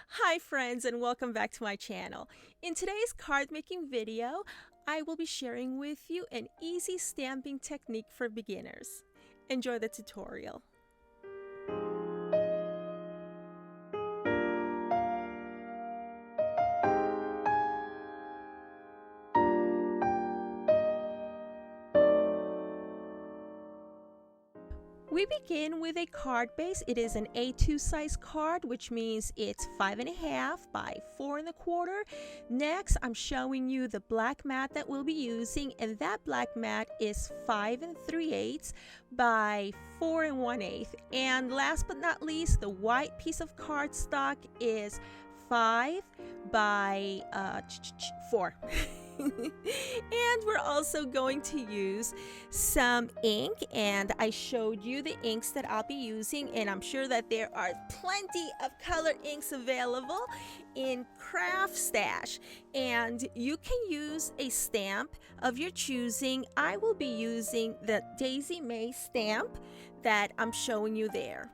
Hi friends, and welcome back to my channel. In today's card making video, I will be sharing with you an easy stamping technique for beginners. Enjoy the tutorial. We begin with a card base. It is an A2 size card, which means it's 5.5 by 4.25. Next, I'm showing you the black mat that we'll be using, and that black mat is 5 3/8 by 4 1/8. And last but not least, the white piece of cardstock is 5 by 4. And we're also going to use some ink, and I showed you the inks that I'll be using, and I'm sure that there are plenty of color inks available in CRAFTSTASH, and you can use a stamp of your choosing. I will be using the Daisy May stamp that I'm showing you there.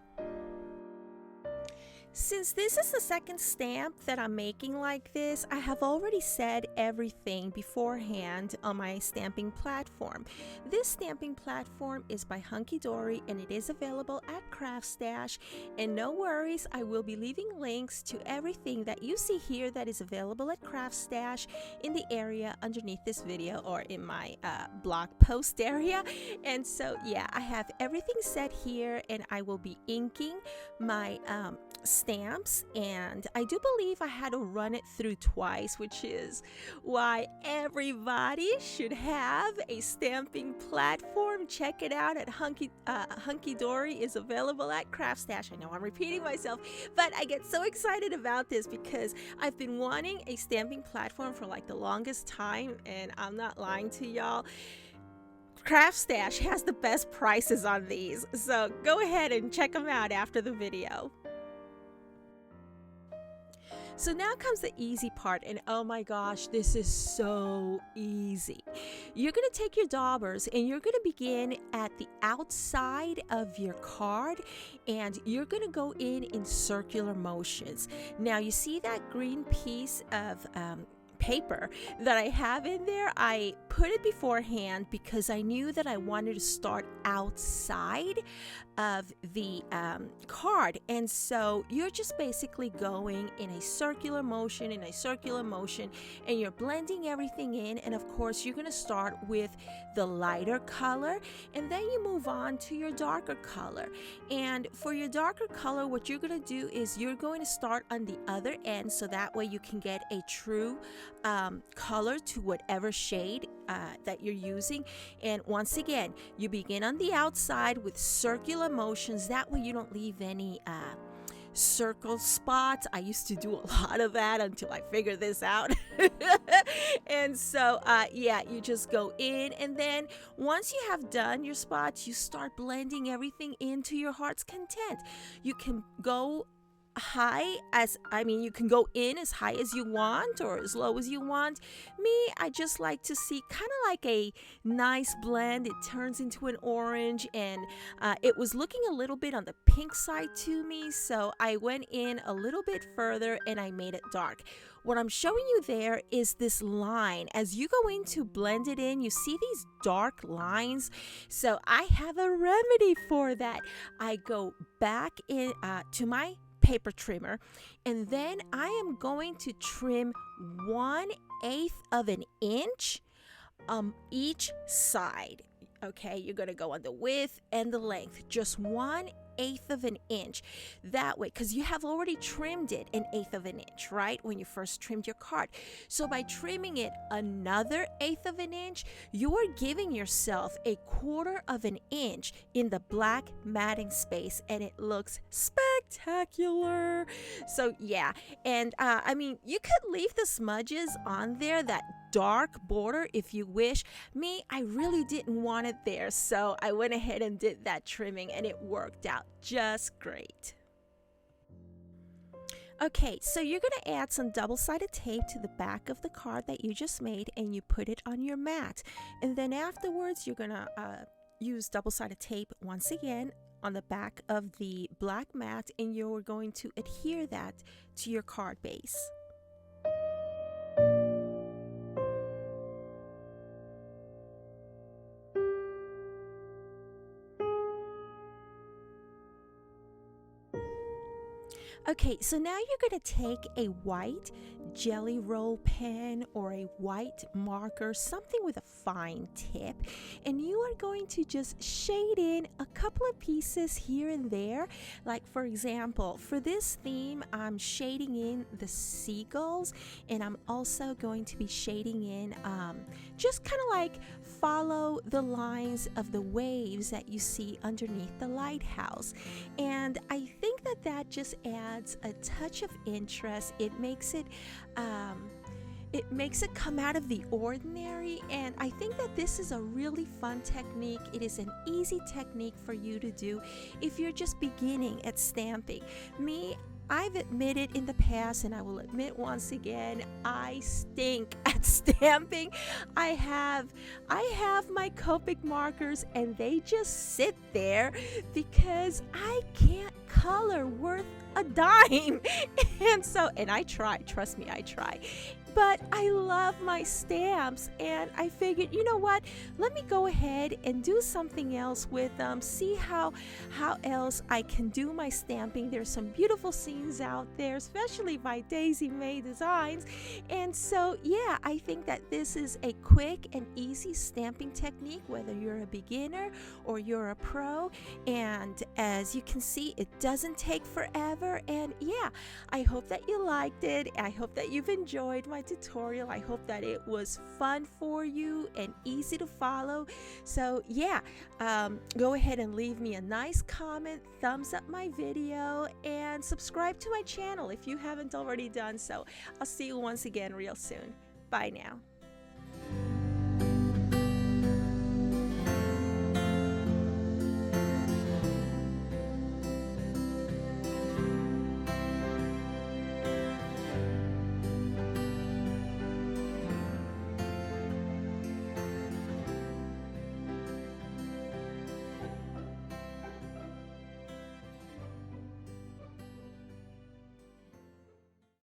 Since this is the second stamp that I'm making like this, I have already said everything beforehand on my stamping platform. This stamping platform is by Hunky Dory, and it is available at CraftStash. And no worries, I will be leaving links to everything that you see here that is available at CraftStash in the area underneath this video, or in my blog post area. And so yeah, I have everything set here, and I will be inking my stamps, and I do believe I had to run it through twice, which is why everybody should have a stamping platform. Check it out at Hunky Dory is available at CraftStash. I know I'm repeating myself, but I get so excited about this because I've been wanting a stamping platform for like the longest time, and I'm not lying to y'all. CraftStash has the best prices on these, so go ahead and check them out after the video. So now comes the easy part, and oh my gosh, this is so easy. You're going to take your daubers and you're going to begin at the outside of your card, and you're going to go in circular motions. Now you see that green piece of paper that I have in there. I put it beforehand because I knew that I wanted to start outside of the card, and so you're just basically going in a circular motion, and you're blending everything in. And of course you're going to start with the lighter color, and then you move on to your darker color. And for your darker color, what you're going to do is you're going to start on the other end, so that way you can get a true color to whatever shade that you're using. And once again, you begin on the outside with circular motions. That way you don't leave any circle spots. I used to do a lot of that until I figured this out. And so yeah, you just go in, and then once you have done your spots, you start blending everything into your heart's content. You can go you can go in as high as you want or as low as you want. Me, I just like to see kind of like a nice blend. It turns into an orange, and it was looking a little bit on the pink side to me, so I went in a little bit further and I made it dark. What I'm showing you there is this line. As you go in to blend it in, you see these dark lines. So I have a remedy for that. I go back in to my paper trimmer, and then I am going to trim 1/8 of an inch each side. Okay, you're going to go on the width and the length, just 1/8 of an inch. That way, because you have already trimmed it 1/8 of an inch, right, when you first trimmed your card. So by trimming it another 1/8 of an inch, you are giving yourself 1/4 of an inch in the black matting space, and it looks spectacular. So yeah, and I mean, you could leave the smudges on there, that dark border, if you wish. Me, I really didn't want it there, so I went ahead and did that trimming, and it worked out just great. Okay, so you're going to add some double-sided tape to the back of the card that you just made, and you put it on your mat. And then afterwards, you're going to use double-sided tape once again on the back of the black mat, and you're going to adhere that to your card base. Okay, so now you're going to take a white jelly roll pen or a white marker, something with a fine tip, and you are going to just shade in a couple of pieces here and there. Like, for example, for this theme, I'm shading in the seagulls, and I'm also going to be shading in just kind of like follow the lines of the waves that you see underneath the lighthouse. And I think that that just adds a touch of interest. It makes it come out of the ordinary, and I think that this is a really fun technique. It is an easy technique for you to do if you're just beginning at stamping. I've admitted in the past, and I will admit once again, I stink at stamping. I have my Copic markers, and they just sit there because I can't color worth a dime. And I try, trust me, I try. But I love my stamps, and I figured, you know what, let me go ahead and do something else with them, see how else I can do my stamping. There's some beautiful scenes out there, especially by Daisy May Designs. And so, yeah, I think that this is a quick and easy stamping technique, whether you're a beginner or you're a pro. And as you can see, it doesn't take forever. And yeah, I hope that you liked it. I hope that you've enjoyed my tutorial. I hope that it was fun for you and easy to follow. So yeah, go ahead and leave me a nice comment, thumbs up my video, and subscribe to my channel if you haven't already done so. I'll see you once again real soon. Bye now.